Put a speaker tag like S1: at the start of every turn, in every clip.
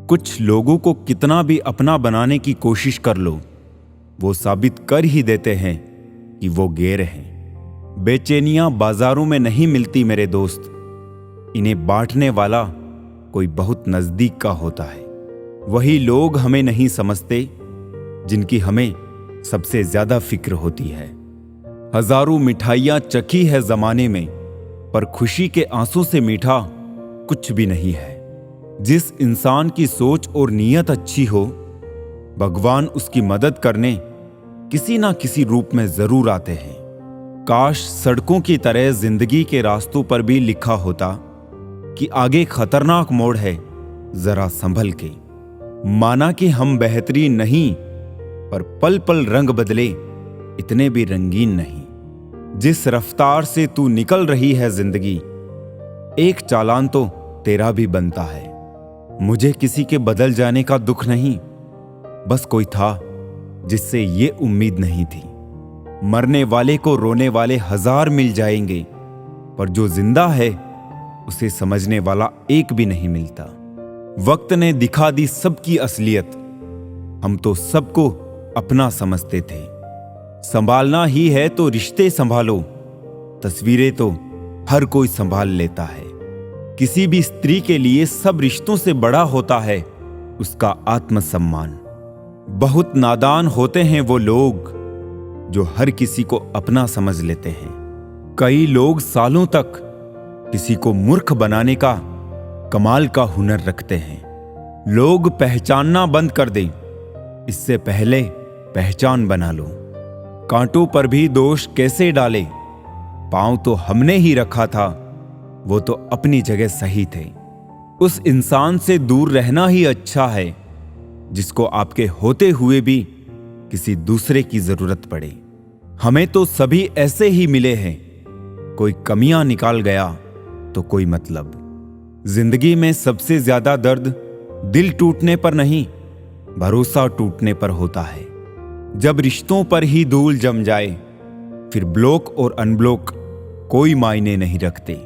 S1: कुछ लोगों को कितना भी अपना बनाने की कोशिश कर लो, वो साबित कर ही देते हैं कि वो गैर हैं। बेचैनियां बाजारों में नहीं मिलती मेरे दोस्त, इन्हें बांटने वाला कोई बहुत नजदीक का होता है। वही लोग हमें नहीं समझते जिनकी हमें सबसे ज्यादा फिक्र होती है। हजारों मिठाइयां चखी है जमाने में, पर खुशी के आंसू से मीठा कुछ भी नहीं है। जिस इंसान की सोच और नीयत अच्छी हो, भगवान उसकी मदद करने किसी ना किसी रूप में जरूर आते हैं। काश सड़कों की तरह जिंदगी के रास्तों पर भी लिखा होता कि आगे खतरनाक मोड़ है, जरा संभल के। माना कि हम बेहतरीन नहीं, पर पल पल रंग बदले इतने भी रंगीन नहीं। जिस रफ्तार से तू निकल रही है जिंदगी, एक चालान तो तेरा भी बनता है। मुझे किसी के बदल जाने का दुख नहीं, बस कोई था जिससे ये उम्मीद नहीं थी। मरने वाले को रोने वाले हजार मिल जाएंगे, पर जो जिंदा है उसे समझने वाला एक भी नहीं मिलता। वक्त ने दिखा दी सबकी असलियत, हम तो सबको अपना समझते थे। संभालना ही है तो रिश्ते संभालो, तस्वीरें तो हर कोई संभाल लेता है। किसी भी स्त्री के लिए सब रिश्तों से बड़ा होता है उसका आत्मसम्मान। बहुत नादान होते हैं वो लोग जो हर किसी को अपना समझ लेते हैं। कई लोग सालों तक किसी को मूर्ख बनाने का कमाल का हुनर रखते हैं। लोग पहचानना बंद कर दें, इससे पहले पहचान बना लो। कांटों पर भी दोष कैसे डाले, पांव तो हमने ही रखा था, वो तो अपनी जगह सही थे। उस इंसान से दूर रहना ही अच्छा है जिसको आपके होते हुए भी किसी दूसरे की जरूरत पड़े। हमें तो सभी ऐसे ही मिले हैं, कोई कमियां निकाल गया तो कोई मतलब। जिंदगी में सबसे ज्यादा दर्द दिल टूटने पर नहीं, भरोसा टूटने पर होता है। जब रिश्तों पर ही धूल जम जाए, फिर ब्लॉक और अनब्लॉक कोई मायने नहीं रखते।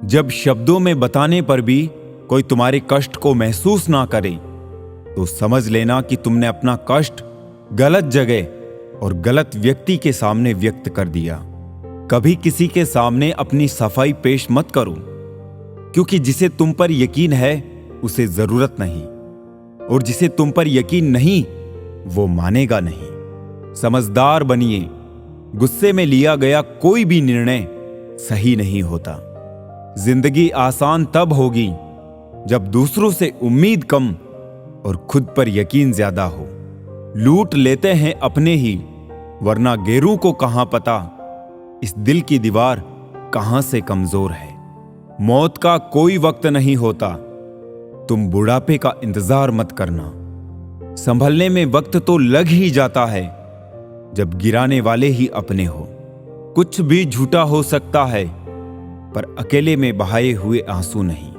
S1: जब शब्दों में बताने पर भी कोई तुम्हारे कष्ट को महसूस ना करे, तो समझ लेना कि तुमने अपना कष्ट गलत जगह और गलत व्यक्ति के सामने व्यक्त कर दिया। कभी किसी के सामने अपनी सफाई पेश मत करो, क्योंकि जिसे तुम पर यकीन है उसे जरूरत नहीं, और जिसे तुम पर यकीन नहीं वो मानेगा नहीं। समझदार बनिए, गुस्से में लिया गया कोई भी निर्णय सही नहीं होता। जिंदगी आसान तब होगी जब दूसरों से उम्मीद कम और खुद पर यकीन ज्यादा हो। लूट लेते हैं अपने ही, वरना गैरों को कहां पता इस दिल की दीवार कहां से कमजोर है। मौत का कोई वक्त नहीं होता, तुम बुढ़ापे का इंतजार मत करना। संभलने में वक्त तो लग ही जाता है जब गिराने वाले ही अपने हो। कुछ भी झूठा हो सकता है, पर अकेले में बहाए हुए आंसू नहीं।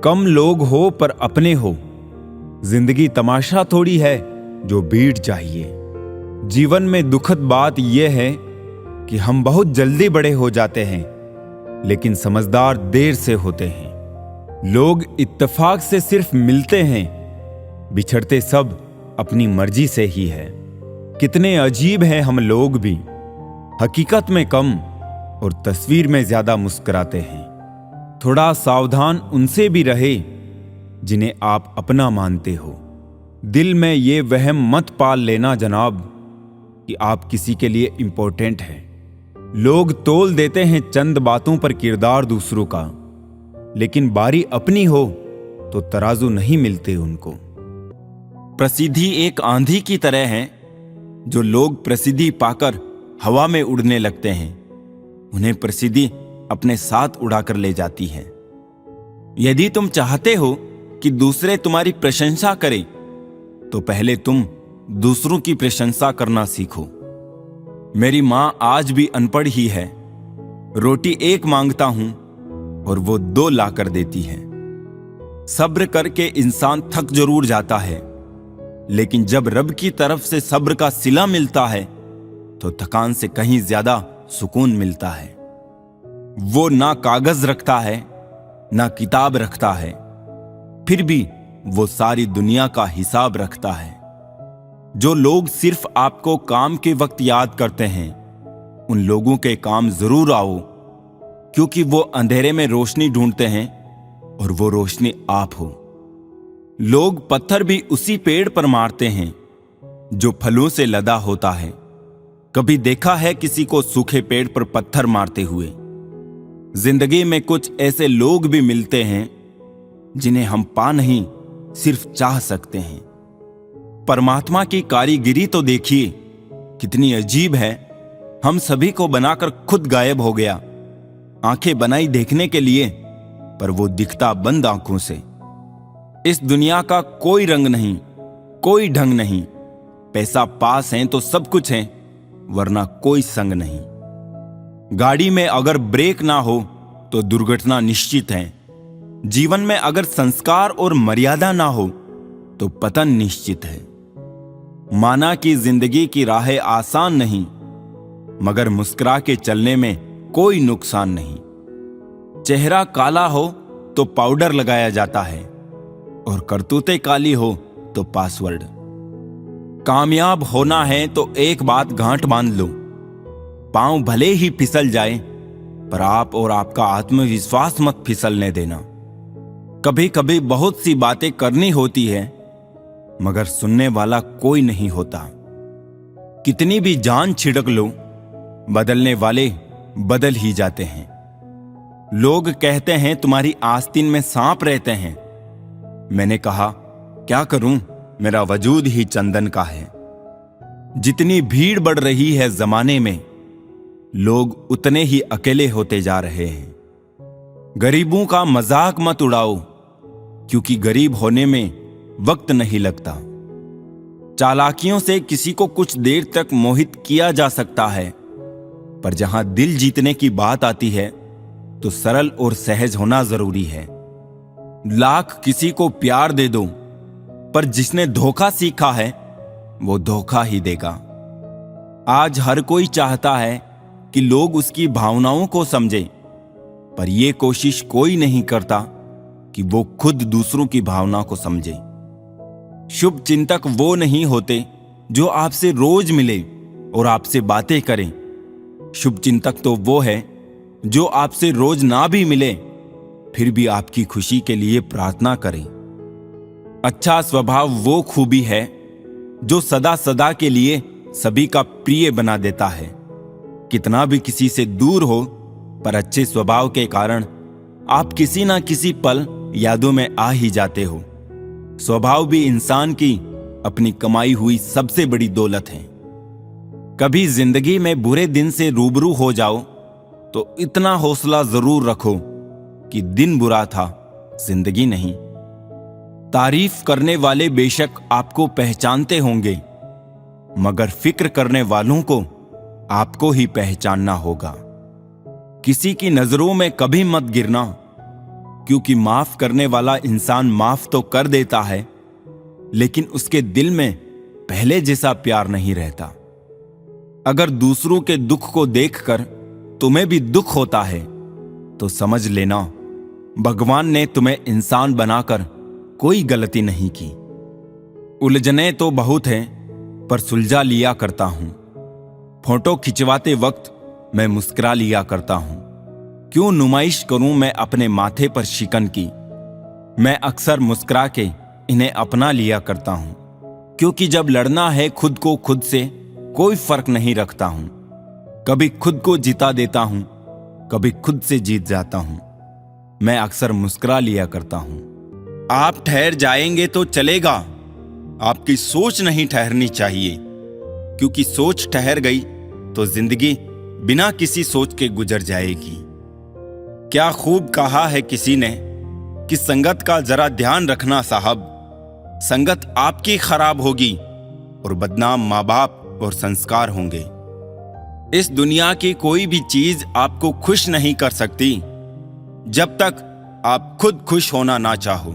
S1: कम लोग हो पर अपने हो। जिंदगी तमाशा थोड़ी है जो भीड़ चाहिए। जीवन में दुखद बात यह है कि हम बहुत जल्दी बड़े हो जाते हैं, लेकिन समझदार देर से होते हैं। लोग इत्तेफाक से सिर्फ मिलते हैं, बिछड़ते सब अपनी मर्जी से ही है। कितने अजीब हैं हम लोग भी, हकीकत में कम और तस्वीर में ज्यादा मुस्कुराते हैं। थोड़ा सावधान उनसे भी रहे जिन्हें आप अपना मानते हो। दिल में ये वहम मत पाल लेना जनाब कि आप किसी के लिए इंपॉर्टेंट हैं। लोग तोल देते हैं चंद बातों पर किरदार दूसरों का, लेकिन बारी अपनी हो तो तराजू नहीं मिलते उनको। प्रसिद्धि एक आंधी की तरह है, जो लोग प्रसिद्धि पाकर हवा में उड़ने लगते हैं, उन्हें प्रसिद्धि अपने साथ उड़ाकर ले जाती है। यदि तुम चाहते हो कि दूसरे तुम्हारी प्रशंसा करें, तो पहले तुम दूसरों की प्रशंसा करना सीखो। मेरी मां आज भी अनपढ़ ही है। रोटी एक मांगता हूं और वो 2 लाकर देती है। सब्र करके इंसान थक जरूर जाता है, लेकिन जब रब की तरफ से सब्र का सिला मिलता है तो थकान से कहीं ज्यादा सुकून मिलता है। वो ना कागज रखता है ना किताब रखता है, फिर भी वो सारी दुनिया का हिसाब रखता है। जो लोग सिर्फ आपको काम के वक्त याद करते हैं, उन लोगों के काम जरूर आओ, क्योंकि वो अंधेरे में रोशनी ढूंढते हैं और वो रोशनी आप हो। लोग पत्थर भी उसी पेड़ पर मारते हैं जो फलों से लदा होता है। कभी देखा है किसी को सूखे पेड़ पर पत्थर मारते हुए? जिंदगी में कुछ ऐसे लोग भी मिलते हैं जिन्हें हम पा नहीं, सिर्फ चाह सकते हैं। परमात्मा की कारीगिरी तो देखिए, कितनी अजीब है। हम सभी को बनाकर खुद गायब हो गया। आंखें बनाई देखने के लिए, पर वो दिखता बंद आंखों से। इस दुनिया का कोई रंग नहीं, कोई ढंग नहीं। पैसा पास है तो सब कुछ है, वरना कोई संग नहीं। गाड़ी में अगर ब्रेक ना हो तो दुर्घटना निश्चित है। जीवन में अगर संस्कार और मर्यादा ना हो तो पतन निश्चित है। माना कि जिंदगी की राहें आसान नहीं, मगर मुस्कुरा के चलने में कोई नुकसान नहीं। चेहरा काला हो तो पाउडर लगाया जाता है, और करतूतें काली हो तो पासवर्ड। कामयाब होना है तो एक बात गांठ बांध लो, पांव भले ही फिसल जाए, पर आप और आपका आत्मविश्वास मत फिसलने देना। कभी कभी बहुत सी बातें करनी होती है, मगर सुनने वाला कोई नहीं होता। कितनी भी जान छिड़क लो, बदलने वाले बदल ही जाते हैं। लोग कहते हैं तुम्हारी आस्तीन में सांप रहते हैं। मैंने कहा क्या करूं, मेरा वजूद ही चंदन का है। जितनी भीड़ बढ़ रही है जमाने में, लोग उतने ही अकेले होते जा रहे हैं। गरीबों का मजाक मत उड़ाओ, क्योंकि गरीब होने में वक्त नहीं लगता। चालाकियों से किसी को कुछ देर तक मोहित किया जा सकता है, पर जहां दिल जीतने की बात आती है तो सरल और सहज होना जरूरी है। लाख किसी को प्यार दे दो, पर जिसने धोखा सीखा है वो धोखा ही देगा। आज हर कोई चाहता है कि लोग उसकी भावनाओं को समझें, पर यह कोशिश कोई नहीं करता कि वो खुद दूसरों की भावना को समझे। शुभ चिंतक वो नहीं होते जो आपसे रोज मिले और आपसे बातें करें। शुभ चिंतक तो वो है जो आपसे रोज ना भी मिले, फिर भी आपकी खुशी के लिए प्रार्थना करें। अच्छा स्वभाव वो खूबी है जो सदा सदा के लिए सभी का प्रिय बना देता है। कितना भी किसी से दूर हो, पर अच्छे स्वभाव के कारण आप किसी ना किसी पल यादों में आ ही जाते हो। स्वभाव भी इंसान की अपनी कमाई हुई सबसे बड़ी दौलत है। कभी जिंदगी में बुरे दिन से रूबरू हो जाओ तो इतना हौसला जरूर रखो कि दिन बुरा था, जिंदगी नहीं। तारीफ करने वाले बेशक आपको पहचानते होंगे, मगर फिक्र करने वालों को आपको ही पहचानना होगा। किसी की नजरों में कभी मत गिरना, क्योंकि माफ करने वाला इंसान माफ तो कर देता है, लेकिन उसके दिल में पहले जैसा प्यार नहीं रहता। अगर दूसरों के दुख को देखकर तुम्हें भी दुख होता है, तो समझ लेना भगवान ने तुम्हें इंसान बनाकर कोई गलती नहीं की। उलझने तो बहुत हैं, पर सुलझा लिया करता हूं। फोटो खिंचवाते वक्त मैं मुस्कुरा लिया करता हूं। क्यों नुमाइश करूं मैं अपने माथे पर शिकन की। मैं अक्सर मुस्कुरा के इन्हें अपना लिया करता हूं, क्योंकि जब लड़ना है खुद को खुद से कोई फर्क नहीं रखता हूं। कभी खुद को जिता देता हूं, कभी खुद से जीत जाता हूं। मैं अक्सर मुस्कुरा लिया करता हूं। आप ठहर जाएंगे तो चलेगा, आपकी सोच नहीं ठहरनी चाहिए, क्योंकि सोच ठहर गई तो जिंदगी बिना किसी सोच के गुजर जाएगी। क्या खूब कहा है किसी ने कि संगत का जरा ध्यान रखना साहब, संगत आपकी खराब होगी और बदनाम माँ बाप और संस्कार होंगे। इस दुनिया की कोई भी चीज आपको खुश नहीं कर सकती जब तक आप खुद खुश होना ना चाहो।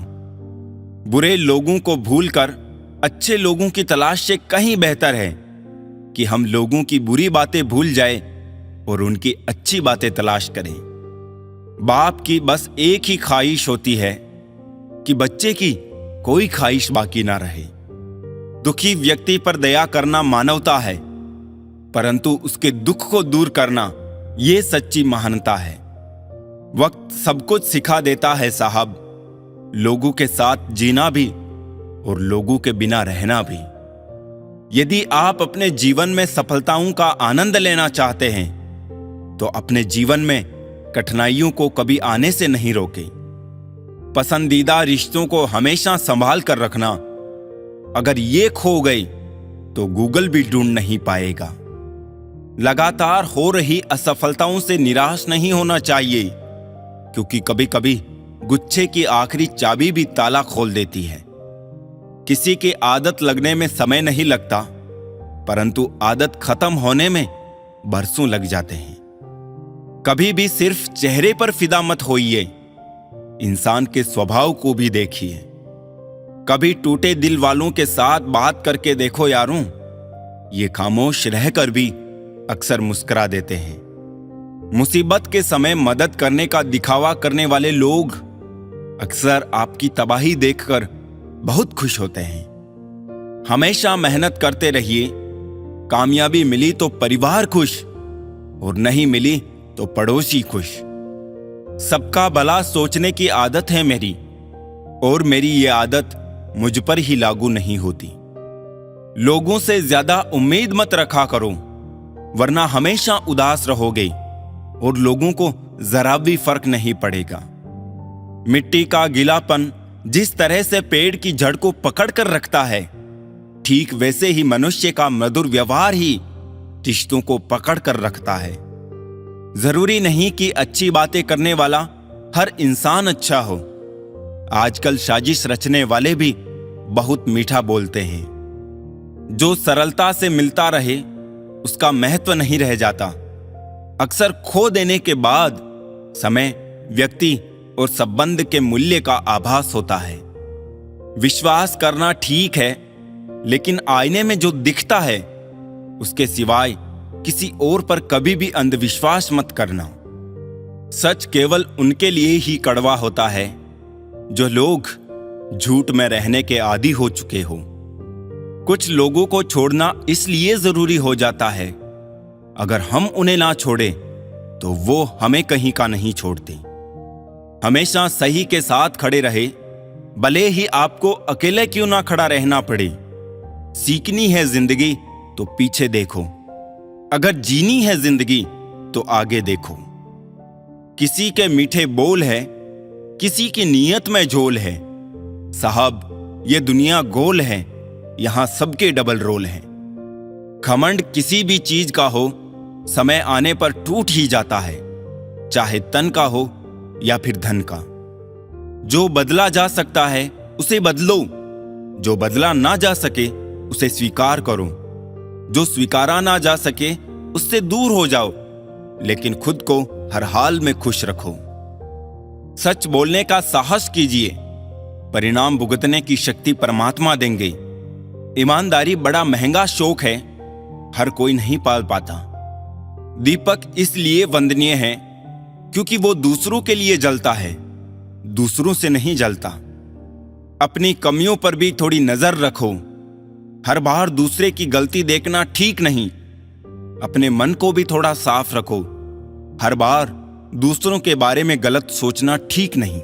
S1: बुरे लोगों को भूलकर अच्छे लोगों की तलाश से कहीं बेहतर है कि हम लोगों की बुरी बातें भूल जाए और उनकी अच्छी बातें तलाश करें। बाप की बस एक ही ख्वाहिश होती है कि बच्चे की कोई ख्वाहिश बाकी ना रहे। दुखी व्यक्ति पर दया करना मानवता है, परंतु उसके दुख को दूर करना ये सच्ची महानता है। वक्त सब कुछ सिखा देता है साहब, लोगों के साथ जीना भी और लोगों के बिना रहना भी। यदि आप अपने जीवन में सफलताओं का आनंद लेना चाहते हैं तो अपने जीवन में कठिनाइयों को कभी आने से नहीं रोकें। पसंदीदा रिश्तों को हमेशा संभाल कर रखना। अगर ये खो गई तो गूगल भी ढूंढ नहीं पाएगा। लगातार हो रही असफलताओं से निराश नहीं होना चाहिए, क्योंकि कभी कभी गुच्छे की आखिरी चाबी भी ताला खोल देती है। किसी की आदत लगने में समय नहीं लगता, परंतु आदत खत्म होने में बरसों लग जाते हैं। कभी भी सिर्फ चेहरे पर फिदा मत होइए, इंसान के स्वभाव को भी देखिए। कभी टूटे दिल वालों के साथ बात करके देखो यारों, ये खामोश रहकर भी अक्सर मुस्कुरा देते हैं। मुसीबत के समय मदद करने का दिखावा करने वाले लोग अक्सर आपकी तबाही देखकर बहुत खुश होते हैं। हमेशा मेहनत करते रहिए। कामयाबी मिली तो परिवार खुश और नहीं मिली तो पड़ोसी खुश। सबका भला सोचने की आदत है मेरी, और मेरी ये आदत मुझ पर ही लागू नहीं होती। लोगों से ज्यादा उम्मीद मत रखा करो, वरना हमेशा उदास रहोगे और लोगों को जरा भी फर्क नहीं पड़ेगा। मिट्टी का गीलापन जिस तरह से पेड़ की जड़ को पकड़ कर रखता है, ठीक वैसे ही मनुष्य का मधुर व्यवहार ही रिश्तों को पकड़ कर रखता है। जरूरी नहीं कि अच्छी बातें करने वाला हर इंसान अच्छा हो। आजकल साजिश रचने वाले भी बहुत मीठा बोलते हैं। जो सरलता से मिलता रहे उसका महत्व नहीं रह जाता। अक्सर खो देने के बाद समय, व्यक्ति और संबंध के मूल्य का आभास होता है। विश्वास करना ठीक है, लेकिन आईने में जो दिखता है उसके सिवाय किसी और पर कभी भी अंधविश्वास मत करना। सच केवल उनके लिए ही कड़वा होता है जो लोग झूठ में रहने के आदी हो चुके हो। कुछ लोगों को छोड़ना इसलिए जरूरी हो जाता है, अगर हम उन्हें ना छोड़े तो वो हमें कहीं का नहीं छोड़ते। हमेशा सही के साथ खड़े रहे, भले ही आपको अकेले क्यों ना खड़ा रहना पड़े। सीखनी है जिंदगी तो पीछे देखो, अगर जीनी है जिंदगी तो आगे देखो। किसी के मीठे बोल है, किसी की नीयत में झोल है। साहब ये दुनिया गोल है, यहां सबके डबल रोल है। घमंड किसी भी चीज का हो, समय आने पर टूट ही जाता है, चाहे तन का हो या फिर धन का। जो बदला जा सकता है उसे बदलो, जो बदला ना जा सके उसे स्वीकार करो। जो स्वीकारा ना जा सके उससे दूर हो जाओ, लेकिन खुद को हर हाल में खुश रखो। सच बोलने का साहस कीजिए, परिणाम भुगतने की शक्ति परमात्मा देंगे। ईमानदारी बड़ा महंगा शौक है, हर कोई नहीं पाल पाता। दीपक इसलिए वंदनीय है क्योंकि वो दूसरों के लिए जलता है, दूसरों से नहीं जलता। अपनी कमियों पर भी थोड़ी नजर रखो। हर बार दूसरे की गलती देखना ठीक नहीं। अपने मन को भी थोड़ा साफ रखो। हर बार दूसरों के बारे में गलत सोचना ठीक नहीं।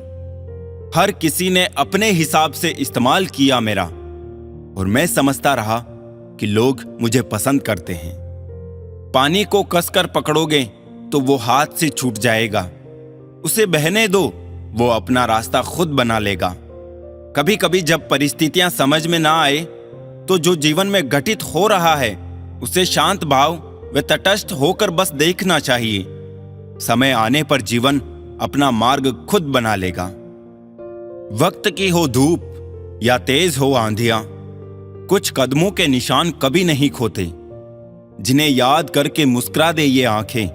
S1: हर किसी ने अपने हिसाब से इस्तेमाल किया मेरा, और मैं समझता रहा कि लोग मुझे पसंद करते हैं। पानी को कसकर पकड़ोगे तो वो हाथ से छूट जाएगा, उसे बहने दो, वो अपना रास्ता खुद बना लेगा। कभी कभी जब परिस्थितियां समझ में ना आए तो जो जीवन में घटित हो रहा है उसे शांत भाव व तटस्थ होकर बस देखना चाहिए। समय आने पर जीवन अपना मार्ग खुद बना लेगा। वक्त की हो धूप या तेज हो आंधियां, कुछ कदमों के निशान कभी नहीं खोते। जिन्हें याद करके मुस्कुरा दे ये आंखें,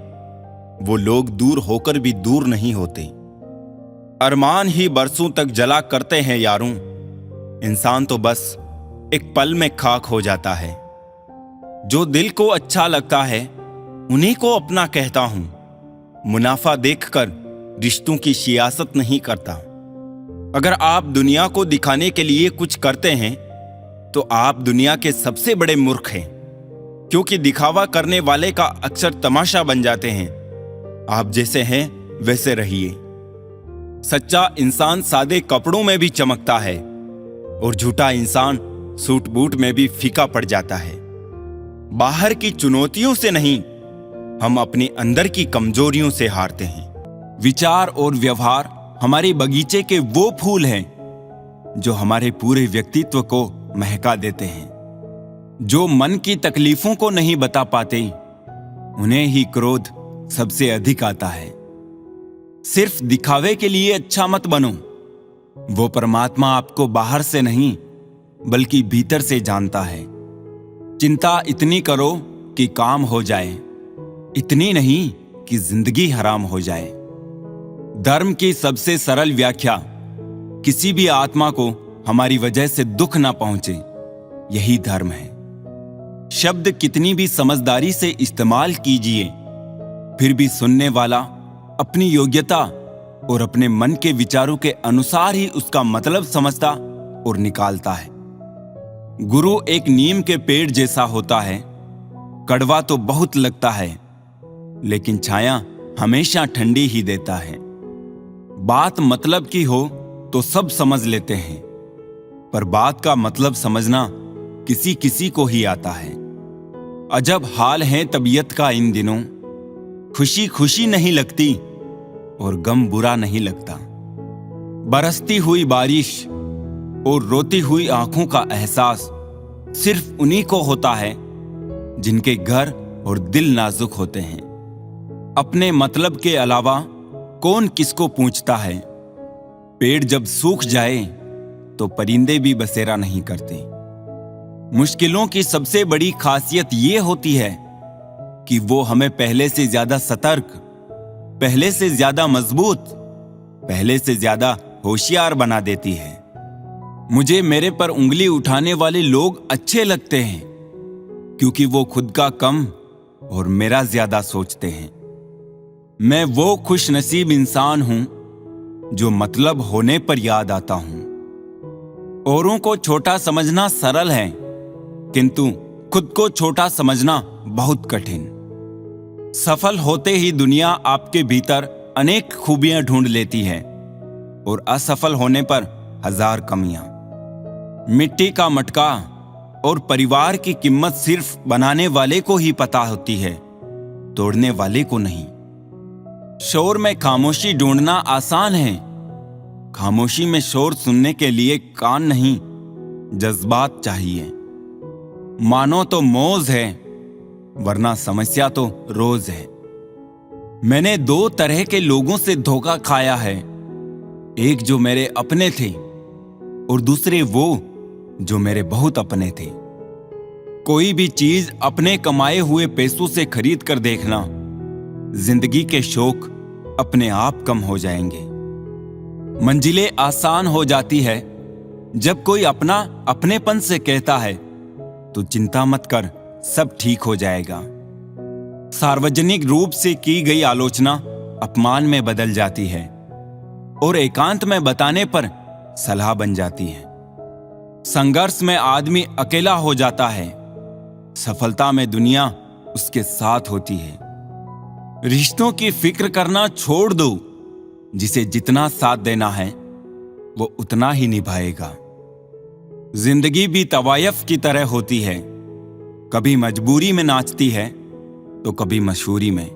S1: वो लोग दूर होकर भी दूर नहीं होते। अरमान ही बरसों तक जला करते हैं यारों, इंसान तो बस एक पल में खाक हो जाता है। जो दिल को अच्छा लगता है उन्हीं को अपना कहता हूं। मुनाफा देखकर रिश्तों की सियासत नहीं करता। अगर आप दुनिया को दिखाने के लिए कुछ करते हैं तो आप दुनिया के सबसे बड़े मूर्ख हैं, क्योंकि दिखावा करने वाले का अक्सर तमाशा बन जाते हैं। आप जैसे हैं वैसे रहिए। सच्चा इंसान सादे कपड़ों में भी चमकता है और झूठा इंसान सूट बूट में भी फीका पड़ जाता है। बाहर की चुनौतियों से नहीं, हम अपने अंदर की कमजोरियों से हारते हैं। विचार और व्यवहार हमारे बगीचे के वो फूल हैं जो हमारे पूरे व्यक्तित्व को महका देते हैं। जो मन की तकलीफों को नहीं बता पाते, उन्हें ही क्रोध सबसे अधिक आता है। सिर्फ दिखावे के लिए अच्छा मत बनो। वो परमात्मा आपको बाहर से नहीं बल्कि भीतर से जानता है। चिंता इतनी करो कि काम हो जाए, इतनी नहीं कि जिंदगी हराम हो जाए। धर्म की सबसे सरल व्याख्या, किसी भी आत्मा को हमारी वजह से दुख ना पहुंचे, यही धर्म है। शब्द कितनी भी समझदारी से इस्तेमाल कीजिए, फिर भी सुनने वाला अपनी योग्यता और अपने मन के विचारों के अनुसार ही उसका मतलब समझता और निकालता है। गुरु एक नीम के पेड़ जैसा होता है। कड़वा तो बहुत लगता है, लेकिन छाया हमेशा ठंडी ही देता है। बात मतलब की हो तो सब समझ लेते हैं, पर बात का मतलब समझना किसी किसी को ही आता है। अजब हाल है तबीयत का इन दिनों, खुशी खुशी नहीं लगती और गम बुरा नहीं लगता। बरसती हुई बारिश और रोती हुई आंखों का एहसास सिर्फ उन्हीं को होता है जिनके घर और दिल नाजुक होते हैं। अपने मतलब के अलावा कौन किसको पूछता है। पेड़ जब सूख जाए तो परिंदे भी बसेरा नहीं करते। मुश्किलों की सबसे बड़ी खासियत यह होती है कि वो हमें पहले से ज्यादा सतर्क, पहले से ज्यादा मजबूत, पहले से ज्यादा होशियार बना देती है। मुझे मेरे पर उंगली उठाने वाले लोग अच्छे लगते हैं, क्योंकि वो खुद का कम और मेरा ज्यादा सोचते हैं। मैं वो खुशनसीब इंसान हूं जो मतलब होने पर याद आता हूं। औरों को छोटा समझना सरल है, किंतु खुद को छोटा समझना बहुत कठिन। सफल होते ही दुनिया आपके भीतर अनेक खूबियां ढूंढ लेती है और असफल होने पर हजार कमियां। मिट्टी का मटका और परिवार की कीमत सिर्फ बनाने वाले को ही पता होती है, तोड़ने वाले को नहीं। शोर में खामोशी ढूंढना आसान है। खामोशी में शोर सुनने के लिए कान नहीं, जज्बात चाहिए। मानो तो मौज है, वरना समस्या तो रोज है। मैंने दो तरह के लोगों से धोखा खाया है। एक जो मेरे अपने थे और दूसरे वो जो मेरे बहुत अपने थे। कोई भी चीज अपने कमाए हुए पैसों से खरीद कर देखना, जिंदगी के शौक अपने आप कम हो जाएंगे। मंजिलें आसान हो जाती है जब कोई अपना अपनेपन से कहता है तो चिंता मत कर, सब ठीक हो जाएगा। सार्वजनिक रूप से की गई आलोचना अपमान में बदल जाती है और एकांत में बताने पर सलाह बन जाती है। संघर्ष में आदमी अकेला हो जाता है, सफलता में दुनिया उसके साथ होती है। रिश्तों की फिक्र करना छोड़ दो, जिसे जितना साथ देना है वो उतना ही निभाएगा। जिंदगी भी तवायफ की तरह होती है, कभी मजबूरी में नाचती है तो कभी मशहूरी में।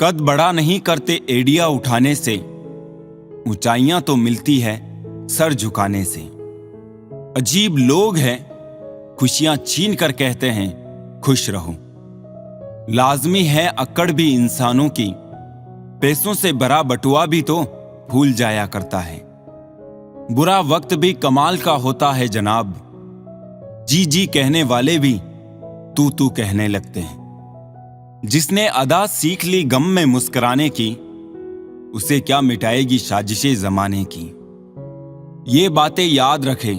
S1: कद बड़ा नहीं करते एडिया उठाने से, ऊंचाइयां तो मिलती है सर झुकाने से। अजीब लोग हैं, खुशियां छीन कर कहते हैं खुश रहो। लाजमी है अकड़ भी इंसानों की, पैसों से भरा बटुआ भी तो भूल जाया करता है। बुरा वक्त भी कमाल का होता है जनाब, जी जी कहने वाले भी तू तू कहने लगते हैं। जिसने अदा सीख ली गम में मुस्कुराने की, उसे क्या मिटाएगी साजिशें जमाने की। ये बातें याद रखे,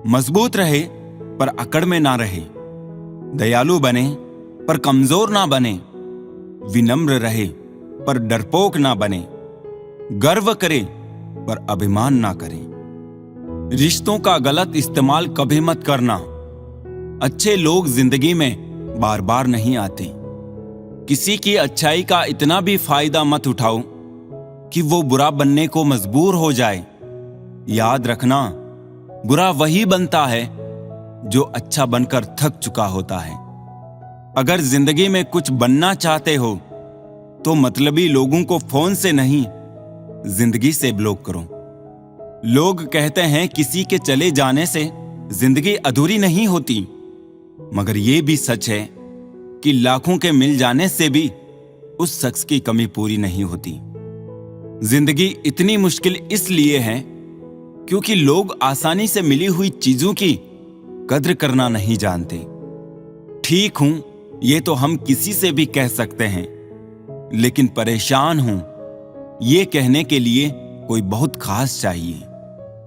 S1: मजबूत रहे पर अकड़ में ना रहे। दयालु बने पर कमजोर ना बने। विनम्र रहे पर डरपोक ना बने। गर्व करे पर अभिमान ना करें। रिश्तों का गलत इस्तेमाल कभी मत करना। अच्छे लोग जिंदगी में बार बार नहीं आते। किसी की अच्छाई का इतना भी फायदा मत उठाओ कि वो बुरा बनने को मजबूर हो जाए। याद रखना, बुरा वही बनता है जो अच्छा बनकर थक चुका होता है। अगर जिंदगी में कुछ बनना चाहते हो तो मतलबी लोगों को फोन से नहीं, जिंदगी से ब्लॉक करो। लोग कहते हैं किसी के चले जाने से जिंदगी अधूरी नहीं होती, मगर यह भी सच है कि लाखों के मिल जाने से भी उस शख्स की कमी पूरी नहीं होती। जिंदगी इतनी मुश्किल इसलिए है क्योंकि लोग आसानी से मिली हुई चीजों की कद्र करना नहीं जानते। ठीक हूं, ये तो हम किसी से भी कह सकते हैं, लेकिन परेशान हूं, ये कहने के लिए कोई बहुत खास चाहिए।